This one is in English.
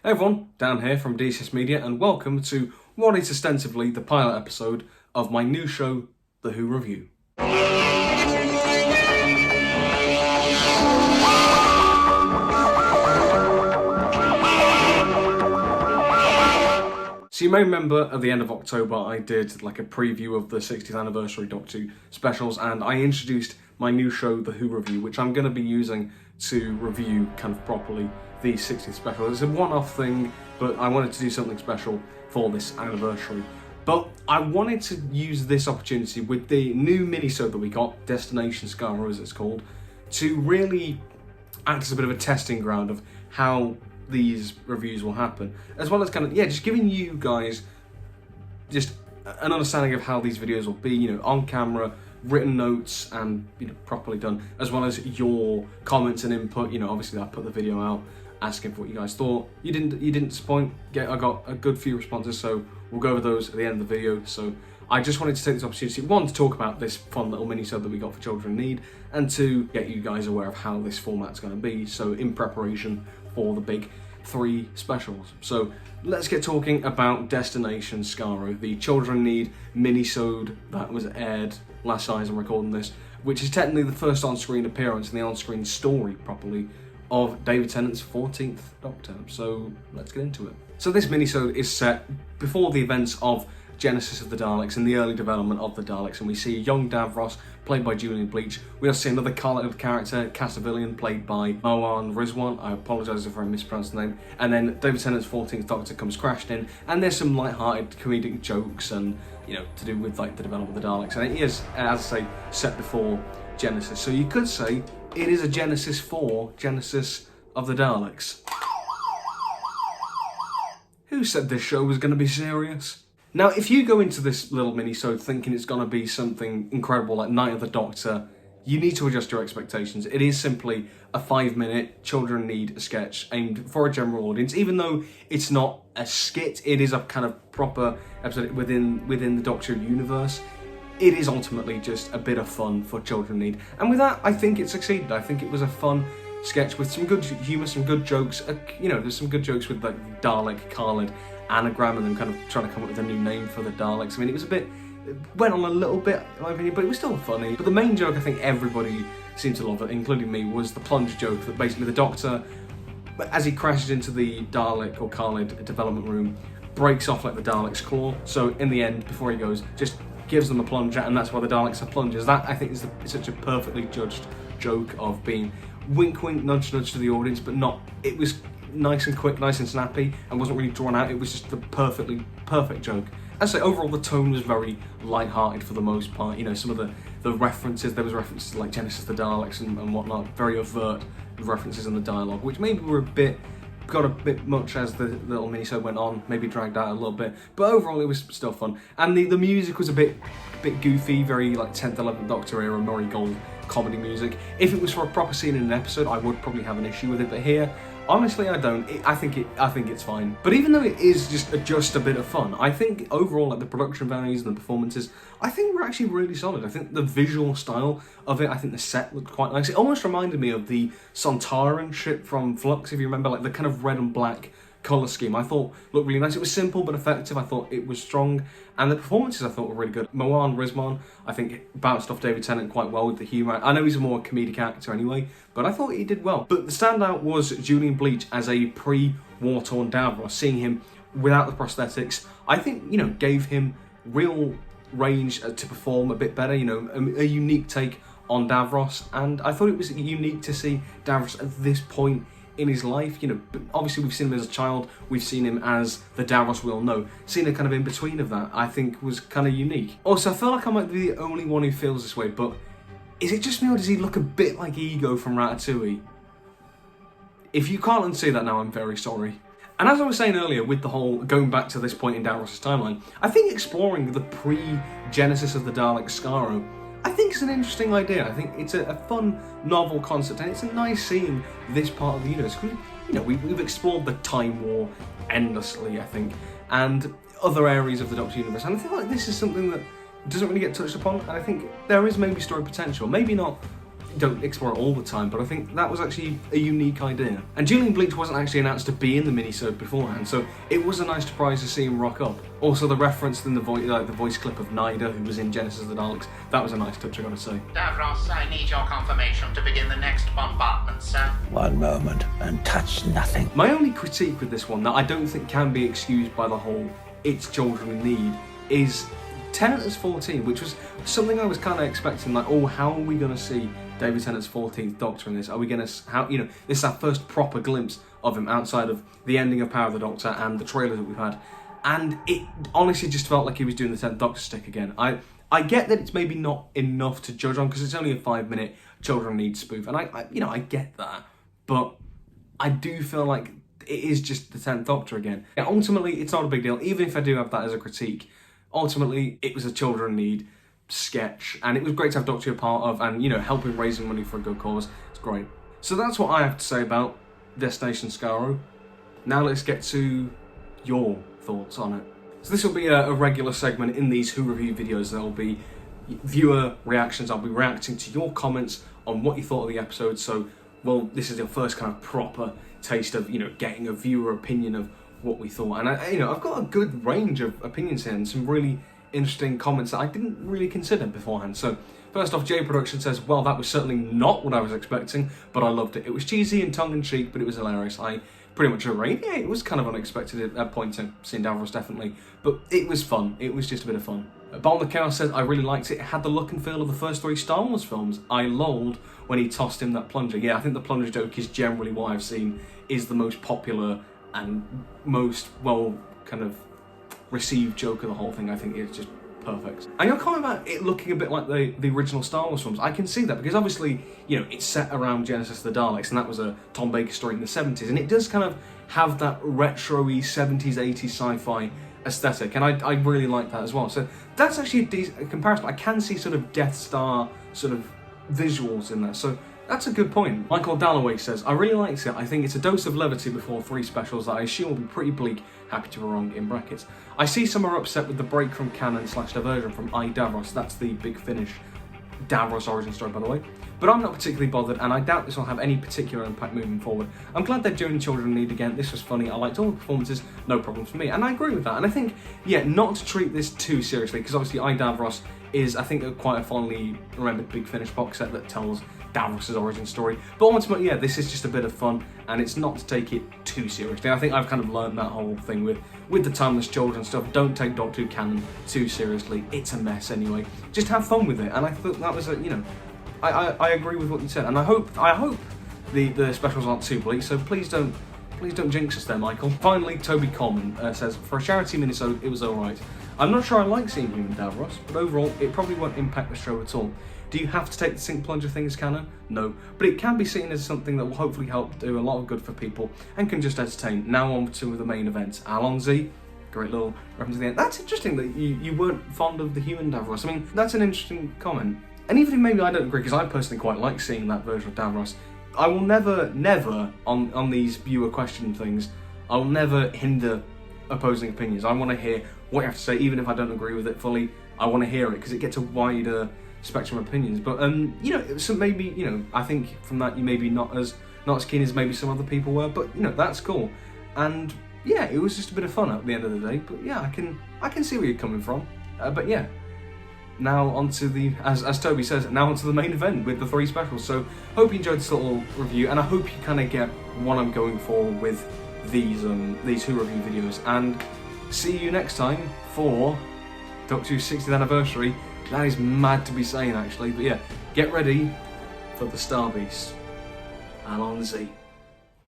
Hey everyone, Dan here from DCS Media, and welcome to what is ostensibly the pilot episode of my new show, The Who Review. So you may remember at the end of October I did like a preview of the 60th anniversary Doctor Who specials, and I introduced my new show, The Who Review, which I'm going to be using to review kind of properly the 60th special. It's a one-off thing, but I wanted to do something special for this anniversary. But I wanted to use this opportunity with the new minisode that we got, Destination Skaro as it's called, to really act as a bit of a testing ground of how these reviews will happen, as well as kind of, just giving you guys just an understanding of how these videos will be, on camera, written notes, and properly done, as well as your comments and input. Obviously I put the video out asking for what you guys thought. You didn't disappoint. I got a good few responses, so we'll go over those at the end of the video. So I just wanted to take this opportunity, one, to talk about this fun little mini-sode that we got for Children in Need, and two, get you guys aware of how this format's going to be, so in preparation for the big 3 specials. So let's get talking about Destination Skaro, the Children in Need mini-sode that was aired last night as I'm recording this, which is technically the first on-screen appearance and the on-screen story properly of David Tennant's 14th Doctor. So let's get into it. So this minisode is set before the events of Genesis of the Daleks and the early development of the Daleks, and we see young Davros, played by Julian Bleach. We also see another Khaled character, Castavilian, played by Moan Rizwan. I apologise if I mispronounced the name. And then David Tennant's 14th Doctor comes crashed in, and there's some light-hearted comedic jokes and, to do with like the development of the Daleks. And it is, as I say, set before Genesis. So you could say it is a Genesis for Genesis of the Daleks. Who said this show was going to be serious? Now, if you go into this little mini-sode thinking it's going to be something incredible like Night of the Doctor, you need to adjust your expectations. It is simply a 5-minute Children Need sketch aimed for a general audience. Even though it's not a skit, it is a kind of proper episode within the Doctor universe. It is ultimately just a bit of fun for Children Need. And with that, I think it succeeded. I think it was a fun sketch with some good humour, some good jokes. There's some good jokes with like Dalek, Khaled, anagram, and them kind of trying to come up with a new name for the Daleks. I mean, it went on a little bit, in my opinion, but it was still funny. But the main joke, I think everybody seemed to love it, including me, was the plunge joke that basically the Doctor, as he crashes into the Dalek or Khaled development room, breaks off like the Dalek's claw. So in the end, before he goes, just gives them a plunge, and that's why the Daleks are plungers. That, I think, is such a perfectly judged joke of being wink wink, nudge nudge to the audience, but not, it was nice and quick, nice and snappy, and wasn't really drawn out. It was just the perfect joke. As I say, overall the tone was very light-hearted for the most part. Some of the references, there was references to like Genesis of the Daleks and whatnot, very overt references in the dialogue, which maybe were got a bit much as the little minisode went on, maybe dragged out a little bit, but overall it was still fun. And the music was a bit goofy, very like 10th, 11th Doctor era Murray Gold comedy music. If it was for a proper scene in an episode, I would probably have an issue with it, but here, honestly, I don't. I think it's fine. But even though it is just a bit of fun, I think overall, like the production values and the performances, I think were actually really solid. I think the visual style of it, I think the set looked quite nice. It almost reminded me of the Sontaran ship from Flux, if you remember, like the kind of red and black colour scheme. I thought looked really nice. It was simple but effective. I thought it was strong, and the performances I thought were really good. Moan Rizwan, I think, bounced off David Tennant quite well with the humour. I know he's a more comedic actor anyway, but I thought he did well. But the standout was Julian Bleach as a pre-war-torn Davros. Seeing him without the prosthetics, I think, gave him real range to perform a bit better, a unique take on Davros, and I thought it was unique to see Davros at this point in his life. Obviously we've seen him as a child, we've seen him as the Davros we all know. Seeing a kind of in between of that, I think, was kind of unique. Also, I feel like I might be the only one who feels this way, but is it just me or does he look a bit like Ego from Ratatouille? If you can't unsee that now, I'm very sorry. And as I was saying earlier, with the whole going back to this point in Davros' timeline, I think exploring the pre-Genesis of the Daleks Skaro, I think it's an interesting idea. I think it's a fun, novel concept, and it's a nice seeing this part of the universe. We've explored the Time War endlessly, I think, and other areas of the Doctor universe, and I feel like this is something that doesn't really get touched upon, and I think there is maybe story potential. Maybe not don't explore it all the time, but I think that was actually a unique idea. And Julian Bleach wasn't actually announced to be in the minisode beforehand, so it was a nice surprise to see him rock up. Also, the reference in the voice clip of Nida, who was in Genesis of the Daleks, that was a nice touch, I gotta say. Davros, I need your confirmation to begin the next bombardment, sir. One moment, and touch nothing. My only critique with this one, that I don't think can be excused by the whole "it's children in need," is Tennant as 14, which was something I was kind of expecting, like, oh, how are we going to see David Tennant's 14th Doctor in this? Are we going to, this is our first proper glimpse of him outside of the ending of Power of the Doctor and the trailer that we've had. And it honestly just felt like he was doing the 10th Doctor stick again. I get that it's maybe not enough to judge on because it's only a 5-minute children need spoof, and I get that, but I do feel like it is just the 10th Doctor again. Yeah, ultimately, it's not a big deal, even if I do have that as a critique. Ultimately, it was a children need sketch, and it was great to have Doctor a part of, and, helping raising money for a good cause. It's great. So that's what I have to say about Destination Skaro. Now let's get to your thoughts on it. So this will be a regular segment in these Who Review videos. There will be viewer reactions. I'll be reacting to your comments on what you thought of the episode. So, well, this is your first kind of proper taste of, getting a viewer opinion of what we thought. And I've got a good range of opinions here and some really interesting comments that I didn't really consider beforehand. So first off, J Production says, well, that was certainly not what I was expecting, but I loved it. It was cheesy and tongue-in-cheek, but it was hilarious. I pretty much agree. Yeah, it was kind of unexpected at that point to seeing Davros, definitely, but it was fun. It was just a bit of fun. Bomb the Chaos says, I really liked it. It had the look and feel of the first 3 Star Wars films. I lolled when he tossed him that plunger. Yeah, I think the plunger joke is generally what I've seen is the most popular and most well kind of received joke of the whole thing. I think it's just perfect. And your comment about it looking a bit like the original Star Wars films, I can see that because obviously, it's set around Genesis of the Daleks, and that was a Tom Baker story in the 70s, and it does kind of have that retro-y 70s, 80s sci-fi aesthetic, and I really like that as well. So that's actually a decent comparison. I can see sort of Death Star sort of visuals in there, so that's a good point. Michael Dalloway says, I really liked it. I think it's a dose of levity before 3 specials that I assume will be pretty bleak, happy to be wrong, in brackets. I see some are upset with the break from canon / diversion from I, Davros. That's the Big Finish Davros origin story, by the way. But I'm not particularly bothered, and I doubt this will have any particular impact moving forward. I'm glad they're doing Children in Need again. This was funny. I liked all the performances. No problems for me. And I agree with that. And I think, yeah, not to treat this too seriously, because obviously I, Davros is, I think, quite a fondly remembered Big Finish box set that tells Davros' origin story. But ultimately, yeah, this is just a bit of fun, and it's not to take it too seriously. I think I've kind of learned that whole thing with the Timeless Children stuff. Don't take Doctor Who canon too seriously. It's a mess anyway. Just have fun with it. And I thought that was I agree with what you said, and I hope the specials aren't too bleak. So please don't jinx us there, Michael. Finally, Toby Coleman says, for a charity minisode, it was alright. I'm not sure I like seeing him in Davros, but overall, it probably won't impact the show at all. Do you have to take the sink plunger thing as canon? No, but it can be seen as something that will hopefully help do a lot of good for people and can just entertain. Now on to the main event. Alonzi, great little reference to the end. That's interesting that you weren't fond of the human Davros. I mean, that's an interesting comment. And even if maybe I don't agree, because I personally quite like seeing that version of Davros, I will never, on these viewer question things, I will never hinder opposing opinions. I want to hear what you have to say, even if I don't agree with it fully. I want to hear it, because it gets a wider spectrum of opinions. But, so maybe, I think from that you may be not as keen as maybe some other people were, but, that's cool. And, yeah, it was just a bit of fun at the end of the day. But, yeah, I can see where you're coming from. But, yeah. Now onto the, as Toby says, now onto the main event with the 3 specials. So hope you enjoyed this little review, and I hope you kind of get what I'm going for with these Who Review videos. And see you next time for Doctor Who's 60th anniversary. That is mad to be saying, actually, but yeah, get ready for the Star Beast. Alonzi.